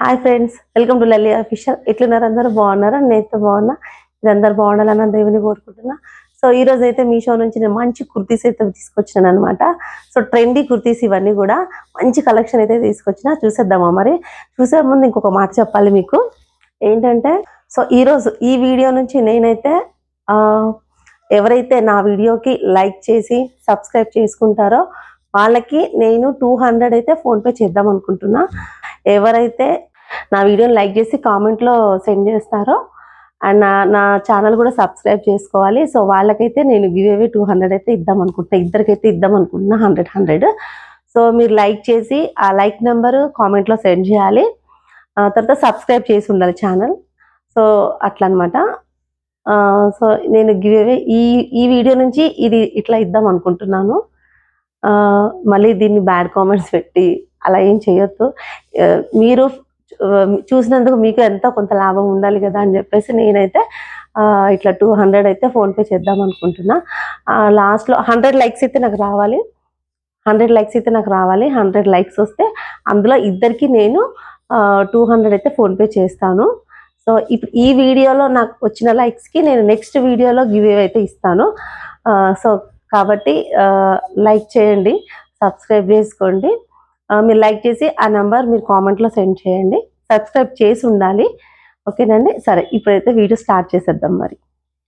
Hi friends, welcome to Lalli official. ఎట్లున్నారు? అందరూ బాగున్నారా? నేనైతే బాగున్నా. మీరు అందరు బాగుండాలని దేవుని కోరుకుంటున్నా. సో ఈ రోజు అయితే మీషో నుంచి నేను మంచి కుర్తీస్ అయితే తీసుకొచ్చినాను అనమాట. సో ట్రెండీ కుర్తీస్ ఇవన్నీ కూడా మంచి కలెక్షన్ అయితే తీసుకొచ్చిన. చూసేద్దామా? మరి చూసే ముందు ఇంకొక మాట చెప్పాలి మీకు. ఏంటంటే సో ఈరోజు ఈ వీడియో నుంచి నేనైతే ఎవరైతే నా వీడియోకి లైక్ చేసి సబ్స్క్రైబ్ చేసుకుంటారో వాళ్ళకి నేను 200 అయితే ఫోన్పే చేద్దాం అనుకుంటున్నా. ఎవరైతే నా వీడియోని లైక్ చేసి కామెంట్లో సెండ్ చేస్తారో అండ్ నా ఛానల్ కూడా సబ్స్క్రైబ్ చేసుకోవాలి. సో వాళ్ళకైతే నేను గివ్ అవే 200 అయితే ఇద్దాం అనుకుంటున్నా. ఇద్దరికైతే ఇద్దాం అనుకుంటున్నా 100. సో మీరు లైక్ చేసి ఆ లైక్ నెంబరు కామెంట్లో సెండ్ చేయాలి. తర్వాత సబ్స్క్రైబ్ చేసి ఉండాలి ఛానల్. సో అట్లా అనమాట. సో నేను గివ్ అవే ఈ వీడియో నుంచి ఇది ఇట్లా ఇద్దాం అనుకుంటున్నాను. మళ్ళీ దీన్ని బ్యాడ్ కామెంట్స్ పెట్టి అలా ఏం చేయొద్దు. మీరు చూసినందుకు మీకు ఎంతో కొంత లాభం ఉండాలి కదా అని చెప్పేసి నేనైతే ఇట్లా 200 అయితే ఫోన్పే చేద్దాం అనుకుంటున్నా. లాస్ట్లో 100 లైక్స్ అయితే నాకు రావాలి. 100 లైక్స్ అయితే నాకు రావాలి. 100 లైక్స్ వస్తే అందులో ఇద్దరికి నేను 200 అయితే ఫోన్పే చేస్తాను. సో ఇప్పుడు ఈ వీడియోలో నాకు వచ్చిన లైక్స్కి నేను నెక్స్ట్ వీడియోలో గివ్ అవే అయితే ఇస్తాను. సో కాబట్టి లైక్ చేయండి, సబ్స్క్రైబ్ చేసుకోండి. మీరు లైక్ చేసి ఆ నెంబర్ మీరు కామెంట్లో సెండ్ చేయండి. సబ్స్క్రైబ్ చేసి ఉండాలి, ఓకేనండి. సరే, ఇప్పుడైతే వీడియో స్టార్ట్ చేసేద్దాం మరి.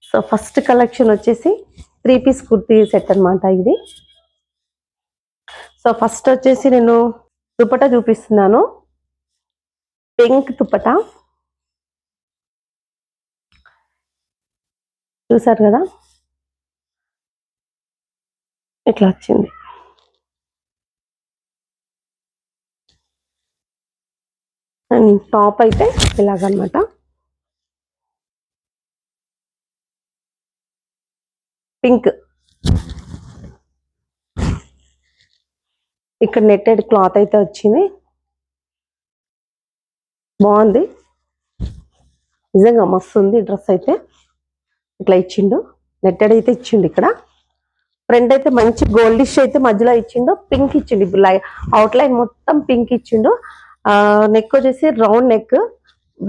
సో ఫస్ట్ కలెక్షన్ వచ్చేసి 3 పీస్ కుర్తీ సెట్ అనమాట ఇది. సో ఫస్ట్ వచ్చేసి నేను దుపట్టా చూపిస్తున్నాను. పింక్ దుపట్టా చూసారు కదా, ఇట్లా వచ్చింది. అండ్ టాప్ అయితే ఇలాగనమాట. పింక్, ఇక్కడ నెట్టెడ్ క్లాత్ అయితే వచ్చింది. బాగుంది, నిజంగా మస్తు ఉంది డ్రెస్ అయితే. ఇట్లా ఇచ్చిండు, నెట్టెడ్ అయితే ఇచ్చిండు. ఇక్కడ ఫ్రంట్ అయితే మంచి గోల్డిష్ అయితే మధ్యలో ఇచ్చిండు. పింక్ ఇచ్చిండు, అవుట్ లైన్ మొత్తం పింక్ ఇచ్చిండు. నెక్ వచ్చేసి రౌండ్ నెక్.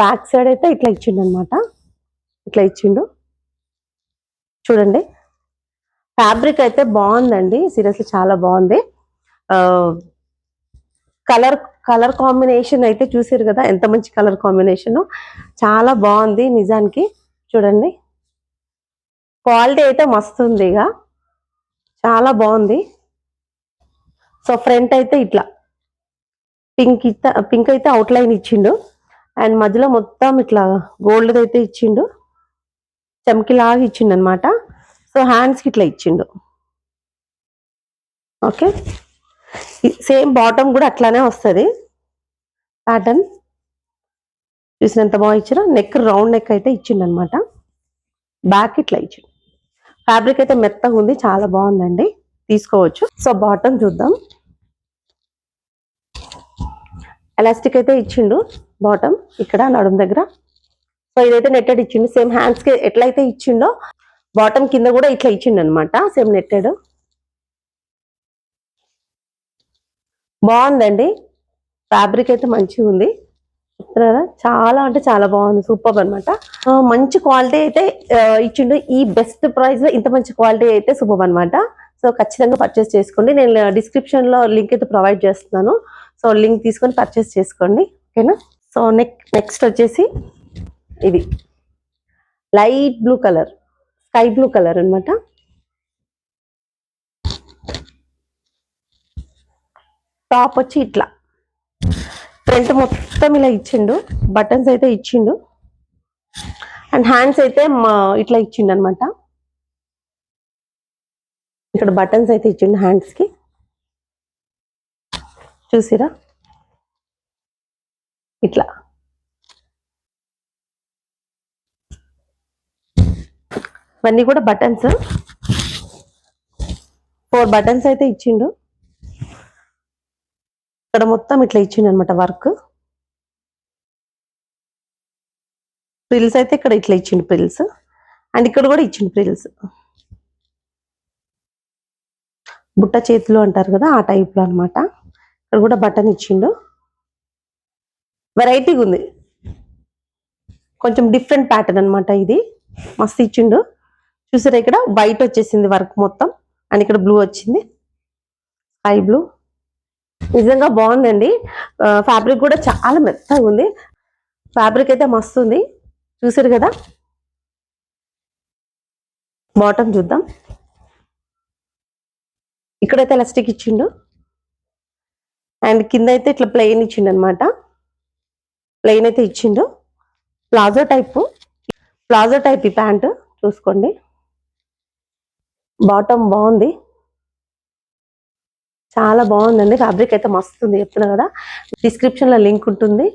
బ్యాక్ సైడ్ అయితే ఇట్లా ఇచ్చిండు అనమాట. ఇట్లా ఇచ్చిండు చూడండి. ఫ్యాబ్రిక్ అయితే బాగుందండి, సీరియస్లీ చాలా బాగుంది. కలర్ కాంబినేషన్ అయితే చూసారు కదా, ఎంత మంచి కలర్ కాంబినేషన్, చాలా బాగుంది నిజానికి. చూడండి, క్వాలిటీ అయితే మస్తు ఉంది, ఇక చాలా బాగుంది. సో ఫ్రంట్ అయితే ఇట్లా పింక్ అయితే అవుట్ లైన్ ఇచ్చిండు. అండ్ మధ్యలో మొత్తం ఇట్లా గోల్డ్ అయితే ఇచ్చిండు, చమ్కిలాగా ఇచ్చిండు అనమాట. సో హ్యాండ్స్కి ఇట్లా ఇచ్చిండు. ఓకే, సేమ్ బాటమ్ కూడా అట్లానే వస్తుంది ప్యాటర్న్. చూసినంత బాగా ఇచ్చారు. నెక్ రౌండ్ నెక్ అయితే ఇచ్చిండు అనమాట. బ్యాక్ ఇట్లా ఇచ్చిండు. ఫ్యాబ్రిక్ అయితే మెత్తగా ఉంది, చాలా బాగుందండి, తీసుకోవచ్చు. సో బాటమ్ చూద్దాం. ఎలాస్టిక్ అయితే ఇచ్చిండు బాటమ్ ఇక్కడ నడుం దగ్గర. సో ఇదైతే నెట్టెడ్ ఇచ్చిండు. సేమ్ హ్యాండ్స్ కి ఎట్లయితే ఇచ్చిండో బాటమ్ కింద కూడా ఇట్లా ఇచ్చిండు అనమాట, సేమ్ నెట్టెడ్. బాగుందండి, ఫ్యాబ్రిక్ అయితే మంచిగా ఉంది. చాలా అంటే చాలా బాగుంది, సూపర్ అనమాట. మంచి క్వాలిటీ అయితే ఇచ్చిండు. ఈ బెస్ట్ ప్రైస్ లో ఇంత మంచి క్వాలిటీ అయితే సూపర్ అనమాట. సో ఖచ్చితంగా పర్చేస్ చేసుకోండి. నేను డిస్క్రిప్షన్ లో లింక్ అయితే ప్రొవైడ్ చేస్తున్నాను. సో లింక్ తీసుకొని పర్చేస్ చేసుకోండి, ఓకేనా. సో నెక్స్ట్ వచ్చేసి ఇది light blue colour, sky blue colour అనమాట. టాప్ వచ్చి ఇట్లా ఫ్రంట్ మొత్తం ఇలా ఇచ్చిండు, బటన్స్ అయితే ఇచ్చిండు. అండ్ హ్యాండ్స్ అయితే ఇట్లా ఇచ్చిండు అనమాట. ఇక్కడ బటన్స్ అయితే ఇచ్చిండు హ్యాండ్స్ కి, చూసిరా ఇట్లా. ఇవన్నీ కూడా బటన్స్, 4 బటన్స్ అయితే ఇచ్చిండు. ఇక్కడ మొత్తం ఇట్లా ఇచ్చిండు అనమాట వర్క్. ప్రిల్స్ అయితే ఇక్కడ ఇట్లా ఇచ్చిండు ప్రిల్స్. అండ్ ఇక్కడ కూడా ఇచ్చిండు ప్రిల్స్, బుట్ట చేతులు అంటారు కదా ఆ టైప్ లో అనమాట. ఇక్కడ కూడా బటన్ ఇచ్చిండు. వెరైటీగా ఉంది, కొంచెం డిఫరెంట్ ప్యాటర్న్ అనమాట. ఇది మస్తు ఇచ్చిండు. చూసారా ఇక్కడ వైట్ వచ్చేసింది వర్క్ మొత్తం, అండ్ ఇక్కడ బ్లూ వచ్చింది, స్కై బ్లూ. నిజంగా బాగుందండి. ఫ్యాబ్రిక్ కూడా చాలా మెత్తగా ఉంది. ఫ్యాబ్రిక్ అయితే మస్తు ఉంది. చూసారు కదా. బాటమ్ చూద్దాం. ఇక్కడైతే ఎలాస్టిక్ ఇచ్చిండు, అండ్ కింద అయితే ఇట్లా ప్లెయిన్ ఇచ్చిండు అనమాట. ప్లెయిన్ అయితే ఇచ్చిండు. ప్లాజో టైప్ ఈ ప్యాంట్ చూసుకోండి. బాటమ్ బాగుంది, చాలా బాగుందండి. ఫ్యాబ్రిక్ అయితే మస్తు ఉంది, చెప్తున్నా కదా. డిస్క్రిప్షన్ లో లింక్ ఉంటుంది.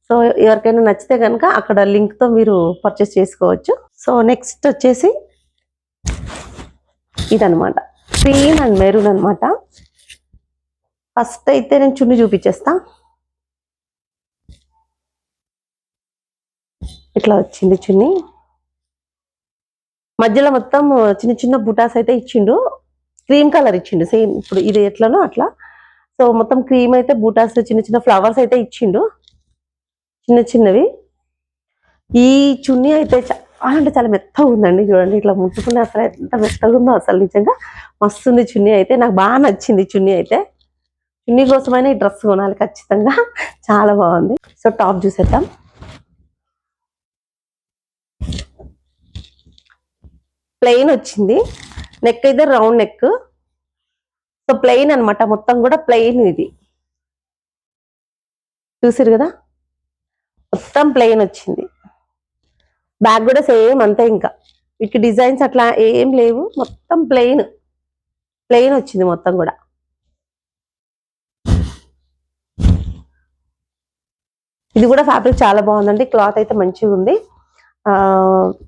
సో ఎవరికైనా నచ్చితే కనుక అక్కడ లింక్ తో మీరు పర్చేస్ చేసుకోవచ్చు. సో నెక్స్ట్ వచ్చేసి ఇదనమాట, క్రీమ్ అండ్ మెరూన్ అనమాట. ఫస్ట్ అయితే నేను చున్నీ చూపించేస్తా. ఇట్లా వచ్చింది చున్నీ. మధ్యలో మొత్తం చిన్న చిన్న బుటాస్ అయితే ఇచ్చిండు. క్రీమ్ కలర్ ఇచ్చిండు, సేమ్ ఇప్పుడు ఇది ఎట్లనో అట్లా. సో మొత్తం క్రీమ్ అయితే బూటాస్, చిన్న చిన్న ఫ్లవర్స్ అయితే ఇచ్చిండు, చిన్న చిన్నవి. ఈ చున్నీ అయితే చాలా అంటే చాలా మెత్తగా ఉందండి. చూడండి ఇట్లా ముట్టుకున్న అసలు ఎంత మెత్తగా ఉందో అసలు, నిజంగా మస్తుంది చున్నీ అయితే. నాకు బాగా నచ్చింది చున్నీ అయితే. చున్నీ కోసమైనా ఈ డ్రెస్ కొనాలి ఖచ్చితంగా, చాలా బాగుంది. సో టాప్ చూసేద్దాం. ప్లెయిన్ వచ్చింది, నెక్ అయితే రౌండ్ నెక్. సో ప్లెయిన్ అనమాట, మొత్తం కూడా ప్లెయిన్. ఇది చూసారు కదా, మొత్తం ప్లెయిన్ వచ్చింది. బ్యాక్ కూడా సేమ్ అంతే, ఇంకా వీటికి డిజైన్స్ అట్లా ఏం లేవు, మొత్తం ప్లెయిన్ వచ్చింది మొత్తం కూడా. ఇది కూడా ఫ్యాబ్రిక్ చాలా బాగుందండి. క్లాత్ అయితే మంచిగా ఉంది.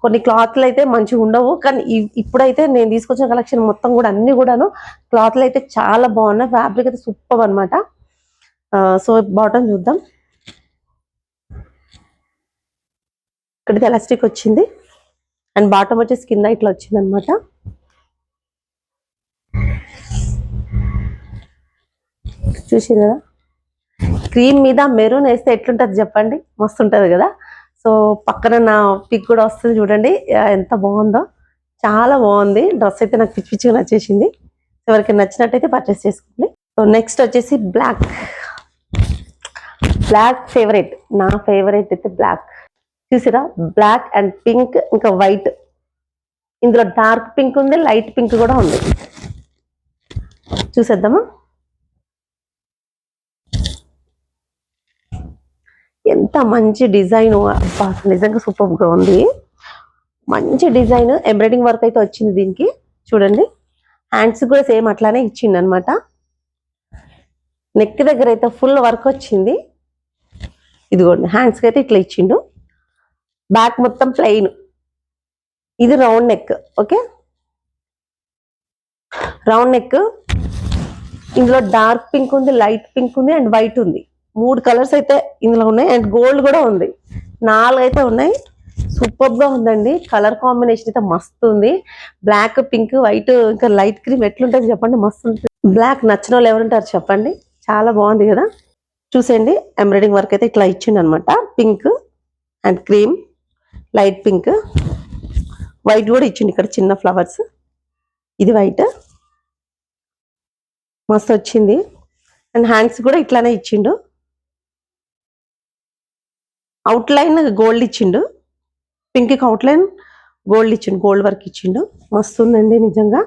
కొన్ని క్లాత్లు అయితే మంచిగా ఉండవు, కానీ ఇప్పుడైతే నేను తీసుకొచ్చిన కలెక్షన్ మొత్తం కూడా అన్ని కూడాను క్లాత్లు అయితే చాలా బాగున్నాయి. ఫ్యాబ్రిక్ అయితే సూపర్ అనమాట. సో బాటమ్ చూద్దాం. ఇక్కడైతే ఎలాస్టిక్ వచ్చింది, అండ్ బాటమ్ వచ్చేసి కింద ఇట్లా వచ్చింది అనమాట. చూసి కదా, క్రీమ్ మీద మెరూన్ వేస్తే ఎట్లుంటది చెప్పండి, మస్తు ఉంటది కదా. సో పక్కన నా పిక్ కూడా వస్తుంది చూడండి, ఎంత బాగుందో, చాలా బాగుంది. డ్రెస్ అయితే నాకు పిచ్చి పిచ్చిగా నచ్చేసింది. ఎవరికి నచ్చినట్టయితే పర్చేస్ చేసుకోండి. సో నెక్స్ట్ వచ్చేసి బ్లాక్ ఫేవరెట్, నా ఫేవరెట్ అయితే బ్లాక్. చూసారా, బ్లాక్ అండ్ పింక్ ఇంకా వైట్. ఇందులో డార్క్ పింక్ ఉంది, లైట్ పింక్ కూడా ఉంది. చూసేద్దామా. ఎంత మంచి డిజైన్, నిజంగా సూపర్ గా ఉంది. మంచి డిజైన్, ఎంబ్రాయిడింగ్ వర్క్ అయితే వచ్చింది దీనికి. చూడండి, హ్యాండ్స్ కూడా సేమ్ అట్లానే ఇచ్చిండు అనమాట. నెక్ దగ్గర అయితే ఫుల్ వర్క్ వచ్చింది. ఇదిగోండి, హ్యాండ్స్కి అయితే ఇట్లా ఇచ్చిండు. బ్యాక్ మొత్తం ప్లెయిన్. ఇది round neck. Okay, round neck. ఇందులో డార్క్ పింక్ ఉంది, లైట్ పింక్ ఉంది, అండ్ వైట్ ఉంది. 3 కలర్స్ అయితే ఇందులో ఉన్నాయి, అండ్ గోల్డ్ కూడా ఉంది. 4 అయితే ఉన్నాయి. సూపర్ గా ఉందండి. కలర్ కాంబినేషన్ అయితే మస్తు ఉంది. బ్లాక్, పింక్, వైట్, ఇంకా లైట్ క్రీమ్ ఎట్లుంటుంది చెప్పండి, మస్తు ఉంటుంది. బ్లాక్ నచ్చిన వాళ్ళు ఎవరుంటారు చెప్పండి, చాలా బాగుంది కదా. చూసేయండి, ఎంబ్రాయిడింగ్ వర్క్ అయితే ఇట్లా ఇచ్చిండు అనమాట. Pink and cream, light pink, white కూడా ఇచ్చిండు. ఇక్కడ చిన్న ఫ్లవర్స్, ఇది వైట్, మస్తు వచ్చింది. అండ్ హ్యాండ్స్ కూడా ఇట్లానే ఇచ్చిండు. అవుట్లైన్ గోల్డ్ ఇచ్చిండు, పింక్ కి అవుట్లైన్ గోల్డ్ ఇచ్చిండు, గోల్డ్ వర్క్ ఇచ్చిండు. మస్తు ఉందండి నిజంగా.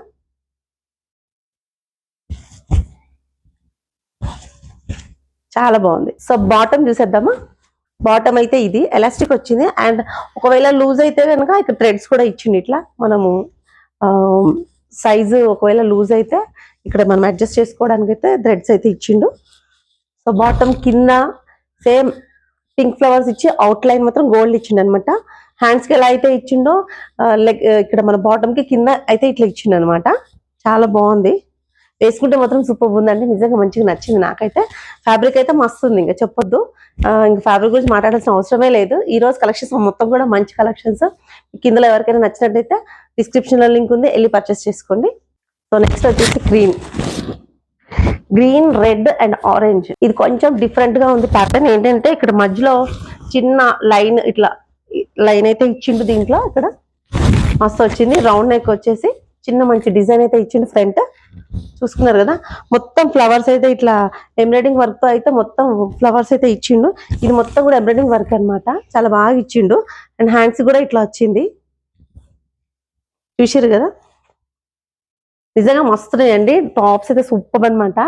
చాలా బాగుంది. సో బాటమ్ చూసేద్దామా. బాటమ్ అయితే ఇది ఎలాస్టిక్ వచ్చింది, అండ్ ఒకవేళ లూజ్ అయితే కనుక ఇక్కడ థ్రెడ్స్ కూడా ఇచ్చిండు. ఇట్లా మనము సైజు ఒకవేళ లూజ్ అయితే ఇక్కడ మనం అడ్జస్ట్ చేసుకోవడానికి అయితే థ్రెడ్స్ అయితే ఇచ్చిండు. సో బాటమ్ కింద సేమ్ పింక్ ఫ్లవర్స్ ఇచ్చి అవుట్ లైన్ మాత్రం గోల్డ్ ఇచ్చిండు అనమాట. హ్యాండ్స్ కి ఎలా అయితే ఇచ్చిండో ఇక్కడ మన బాటమ్ కి కింద అయితే ఇట్లా ఇచ్చిండు అనమాట. చాలా బాగుంది, వేసుకుంటే మాత్రం సూపర్ ఉందండి. నిజంగా మంచిగా నచ్చింది నాకైతే. ఫ్యాబ్రిక్ అయితే మస్తు ఉంది, ఇంకా చెప్పొద్దు. ఇంకా ఫ్యాబ్రిక్ గురించి మాట్లాడాల్సిన అవసరమే లేదు. ఈ రోజు కలెక్షన్స్ మొత్తం కూడా మంచి కలెక్షన్స్. కిందలో ఎవరికైనా నచ్చినట్టయితే డిస్క్రిప్షన్ లో లింక్ ఉంది, వెళ్ళి పర్చేస్ చేసుకోండి. సో నెక్స్ట్ వచ్చేసి green. Green, red and orange. ఇది కొంచెం డిఫరెంట్ గా ఉంది ప్యాటర్న్. ఏంటంటే ఇక్కడ మధ్యలో చిన్న లైన్, ఇట్లా లైన్ అయితే ఇచ్చిండు. దీంట్లో ఇక్కడ మస్తు వచ్చింది. రౌండ్ నెక్ వచ్చేసి చిన్న మంచి డిజైన్ అయితే ఇచ్చిండు ఫ్రంట్. చూసుకున్నారు కదా, మొత్తం ఫ్లవర్స్ అయితే ఇట్లా ఎంబ్రాయిడింగ్ వర్క్ తో అయితే మొత్తం ఫ్లవర్స్ అయితే ఇచ్చిండు. ఇది మొత్తం కూడా ఎంబ్రాయిడింగ్ వర్క్ అన్నమాట. చాలా బాగా ఇచ్చిండు. అండ్ హ్యాండ్స్ కూడా ఇట్లా వచ్చింది. చూసారు కదా, నిజంగా మస్తున్నాయండి. టాప్స్ అయితే సూపర్ అన్నమాట.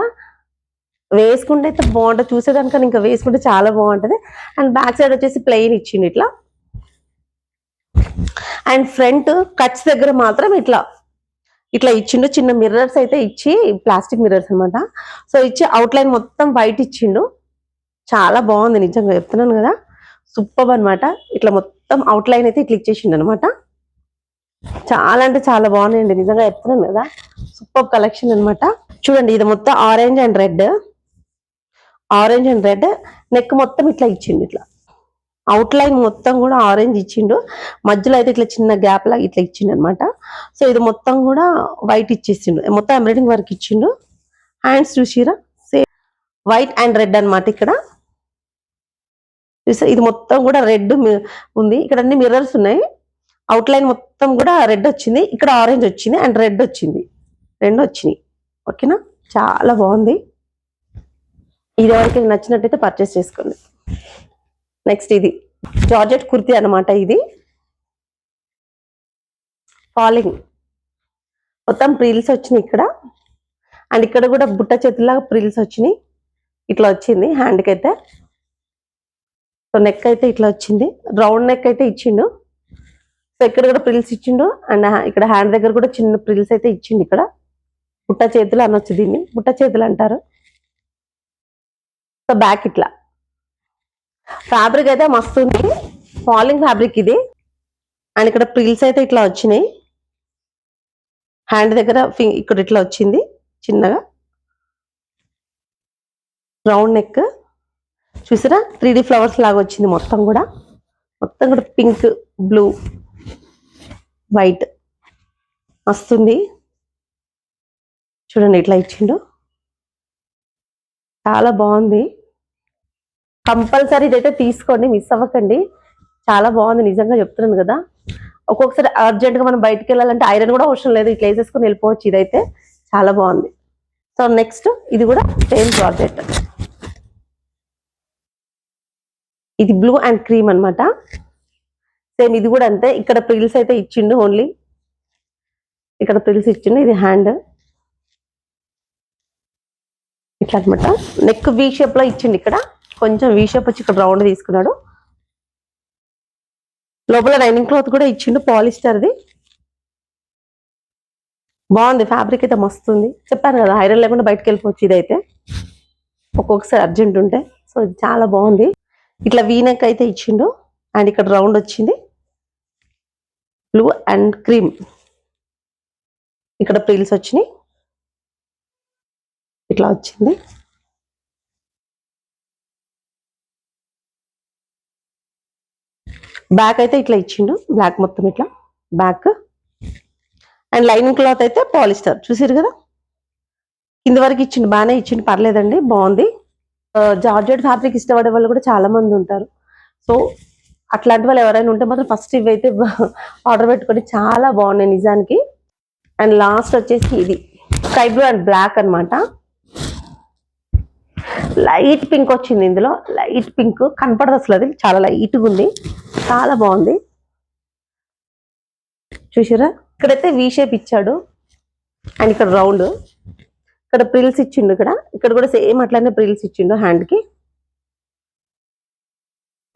వేసుకుంటే అయితే బాగుంటుంది. చూసేదానికన్నా ఇంకా వేసుకుంటే చాలా బాగుంటది. అండ్ బ్యాక్ సైడ్ వచ్చేసి ప్లెయిన్ ఇచ్చిండు ఇట్లా. అండ్ ఫ్రంట్ కట్స్ దగ్గర మాత్రం ఇట్లా ఇట్లా ఇచ్చిండు. చిన్న మిర్రర్స్ అయితే ఇచ్చి, ప్లాస్టిక్ మిర్రర్స్ అనమాట. సో ఇచ్చి అవుట్ లైన్ మొత్తం వైట్ ఇచ్చిండు. చాలా బాగుంది నిజంగా చెప్తున్నాను కదా, సూపర్ అనమాట. ఇట్లా మొత్తం అవుట్ లైన్ అయితే ఇట్లా ఇచ్చేసిండు అనమాట. చాలా అంటే చాలా బాగున్నాయండి నిజంగా చెప్తున్నాను కదా, సూపర్ కలెక్షన్ అనమాట. చూడండి, ఇది మొత్తం orange and red, orange and red. Neck మొత్తం ఇట్లా ఇచ్చిండు. ఇట్లా అవుట్ లైన్ మొత్తం కూడా ఆరెంజ్ ఇచ్చిండు. మధ్యలో అయితే ఇట్లా చిన్న గ్యాప్ లాగా ఇట్లా ఇచ్చిండు అనమాట. సో ఇది మొత్తం కూడా వైట్ ఇచ్చేసిండు. మొత్తం ఎంబ్రాయిడింగ్ వర్క్ ఇచ్చిండు. హ్యాండ్స్ చూసిరా, సేమ్ వైట్ అండ్ రెడ్ అనమాట. ఇక్కడ ఇది మొత్తం కూడా రెడ్ ఉంది. ఇక్కడ అన్ని మిర్రర్స్ ఉన్నాయి. అవుట్ లైన్ మొత్తం కూడా రెడ్ వచ్చింది. ఇక్కడ ఆరెంజ్ వచ్చింది అండ్ రెడ్ వచ్చింది. రెండు వచ్చినాయి. ఓకేనా, చాలా బాగుంది. ఇది ఎవరికి నచ్చినట్టయితే పర్చేస్ చేసుకోండి. నెక్స్ట్ ఇది జార్జెట్ కుర్తీ అనమాట. ఇది ఫాలింగ్ మొత్తం ప్రిల్స్ వచ్చినాయి ఇక్కడ. అండ్ ఇక్కడ కూడా బుట్ట చేతుల్లాగా ప్రిల్స్ వచ్చినాయి. ఇట్లా వచ్చింది హ్యాండ్కి అయితే. సో నెక్ అయితే ఇట్లా వచ్చింది. రౌండ్ నెక్ అయితే ఇచ్చిండు. సో ఇక్కడ కూడా ప్రిల్స్ ఇచ్చిండు. అండ్ ఇక్కడ హ్యాండ్ దగ్గర కూడా చిన్న ప్రిల్స్ అయితే ఇచ్చిండు. ఇక్కడ బుట్ట చేతులు అనొచ్చు, దీన్ని బుట్ట చేతులు అంటారు. సో బ్యాక్ ఇట్లా ఫ్యాబ్రిక్ అయితే మస్తు ఉంది. ఫాలింగ్ ఫ్యాబ్రిక్ ఇది. అండ్ ఇక్కడ ప్రిల్స్ అయితే ఇట్లా వచ్చినాయి. హ్యాండ్ దగ్గర ఇక్కడ ఇట్లా వచ్చింది చిన్నగా. రౌండ్ నెక్ చూసారా, 3D ఫ్లవర్స్ లాగా వచ్చింది. మొత్తం కూడా పింక్, బ్లూ, వైట్ వస్తుంది. చూడండి ఇట్లా ఇచ్చిండు. చాలా బాగుంది. కంపల్సరీ ఇదైతే తీసుకోండి, మిస్ అవ్వకండి. చాలా బాగుంది నిజంగా చెప్తున్నాను కదా. ఒక్కొక్కసారి అర్జెంట్ గా మనం బయటకు వెళ్ళాలంటే ఐరన్ కూడా అవసరం లేదు, ఇట్లా వేసేసుకొని వెళ్ళిపోవచ్చు. ఇదైతే చాలా బాగుంది. సో నెక్స్ట్ ఇది కూడా సేమ్ జార్జెట్. ఇది బ్లూ అండ్ క్రీమ్ అనమాట. సేమ్ ఇది కూడా అంతే. ఇక్కడ ప్రిల్స్ అయితే ఇచ్చిండు. ఓన్లీ ఇక్కడ ప్రిల్స్ ఇచ్చిండు. ఇది హ్యాండ్ ఇట్లా అనమాట. నెక్ వీ షేప్ లో ఇచ్చిండు. ఇక్కడ కొంచెం వీ షేప్ వచ్చి ఇక్కడ రౌండ్ తీసుకున్నాడు. లోపల లైనింగ్ క్లాత్ కూడా ఇచ్చిండు, పాలిస్టర్ది. బాగుంది. ఫ్యాబ్రిక్ అయితే మస్తుంది. చెప్పాను కదా, ఐరన్ లేకుండా బయటకు వెళ్ళిపోవచ్చు. ఇదైతే ఒక్కొక్కసారి అర్జెంట్ ఉంటే. సో ఇది చాలా బాగుంది. ఇట్లా వీ నెక్ అయితే ఇచ్చిండు. అండ్ ఇక్కడ రౌండ్ వచ్చింది. Blue and cream. ఇక్కడ ప్రిల్స్ వచ్చినాయి. ఇట్లా వచ్చింది. బ్యాక్ అయితే ఇట్లా ఇచ్చిండు. బ్లాక్ మొత్తం ఇట్లా బ్యాక్. అండ్ లైనింగ్ క్లాత్ అయితే పాలిస్టర్. చూసారు కదా, కింద వరకు ఇచ్చిండు. బాగానే ఇచ్చిండు, పర్లేదండి, బాగుంది. జార్జెట్ ఫ్యాబ్రిక్ ఇష్టపడే వాళ్ళు కూడా చాలా మంది ఉంటారు. సో అట్లాంటి వాళ్ళు ఎవరైనా ఉంటే మాత్రం ఫస్ట్ ఇవైతే ఆర్డర్ పెట్టుకొని, చాలా బాగున్నాయి నిజానికి. అండ్ లాస్ట్ వచ్చేసి ఇది స్కై బ్లూ అండ్ బ్లాక్ అనమాట. లైట్ పింక్ వచ్చింది. ఇందులో లైట్ పింక్ కనపడదు అసలు, అది చాలా లైట్గా ఉంది. చాలా బాగుంది. చూసారా, ఇక్కడైతే వీ షేప్ ఇచ్చాడు. అండ్ ఇక్కడ రౌండ్, ఇక్కడ ప్రిల్స్ ఇచ్చిండు. ఇక్కడ కూడా సేమ్ అట్లానే ప్రిల్స్ ఇచ్చిండు హ్యాండ్ కి.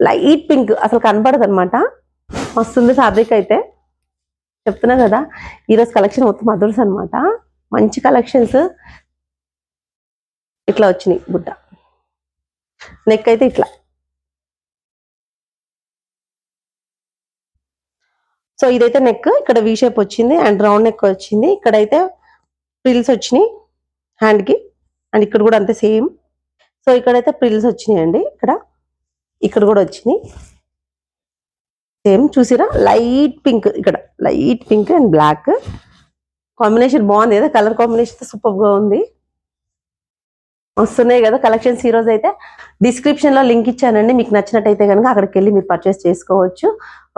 లైట్ పింక్ అసలు కనపడదు అనమాట. మస్తుంది ఫ్యాబ్రిక్ అయితే. చెప్తున్నా కదా, ఈరోజు కలెక్షన్ మొత్తం అదర్స్ అనమాట. మంచి కలెక్షన్స్ ఇట్లా వచ్చినాయి. బుట్ట నెక్ అయితే ఇట్లా. సో ఇదైతే నెక్, ఇక్కడ వీ షేప్ వచ్చింది అండ్ రౌండ్ నెక్ వచ్చింది. ఇక్కడైతే ప్రిల్స్ వచ్చినాయి హ్యాండ్ కి. అండ్ ఇక్కడ కూడా అంతే సేమ్. సో ఇక్కడైతే ప్రిల్స్ వచ్చినాయి అండి. ఇక్కడ కూడా వచ్చినాయి సేమ్. చూసిరా, లైట్ పింక్. ఇక్కడ light pink and black combination బాగుంది కదా. కలర్ కాంబినేషన్ సూపర్ గా ఉంది. వస్తున్నాయి కదా కలెక్షన్స్. ఈ రోజు అయితే డిస్క్రిప్షన్ లో లింక్ ఇచ్చానండి, మీకు నచ్చినట్టయితే కనుక అక్కడికి వెళ్ళి మీరు పర్చేస్ చేసుకోవచ్చు.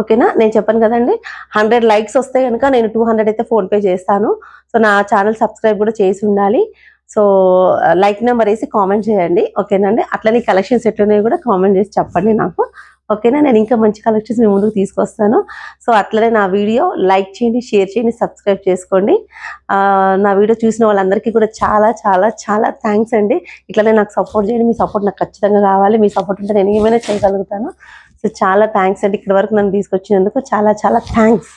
ఓకేనా, నేను చెప్పాను కదండి 100 లైక్స్ వస్తే కనుక నేను 200 అయితే ఫోన్ పే చేస్తాను. సో నా ఛానల్ సబ్స్క్రైబ్ కూడా చేసి ఉండాలి. సో లైక్ నెంబర్ వేసి కామెంట్ చేయండి. ఓకేనండి, అట్లనే కలెక్షన్స్ ఎట్లున్నాయో కూడా కామెంట్ చేసి చెప్పండి నాకు. ఓకేనా, నేను ఇంకా మంచి కలెక్షన్స్ మీ ముందుకు తీసుకొస్తాను. సో అట్లనే నా వీడియో లైక్ చేయండి, షేర్ చేయండి, సబ్స్క్రైబ్ చేసుకోండి. నా వీడియో చూసిన వాళ్ళందరికీ కూడా చాలా చాలా చాలా థ్యాంక్స్ అండి. ఇట్లనే నాకు సపోర్ట్ చేయండి, మీ సపోర్ట్ నాకు ఖచ్చితంగా కావాలి. మీ సపోర్ట్ ఉంటే నేను ఏమైనా చేయగలుగుతాను. సో చాలా థ్యాంక్స్ అండి, ఇక్కడి వరకు నన్ను తీసుకొచ్చినందుకు చాలా చాలా థ్యాంక్స్.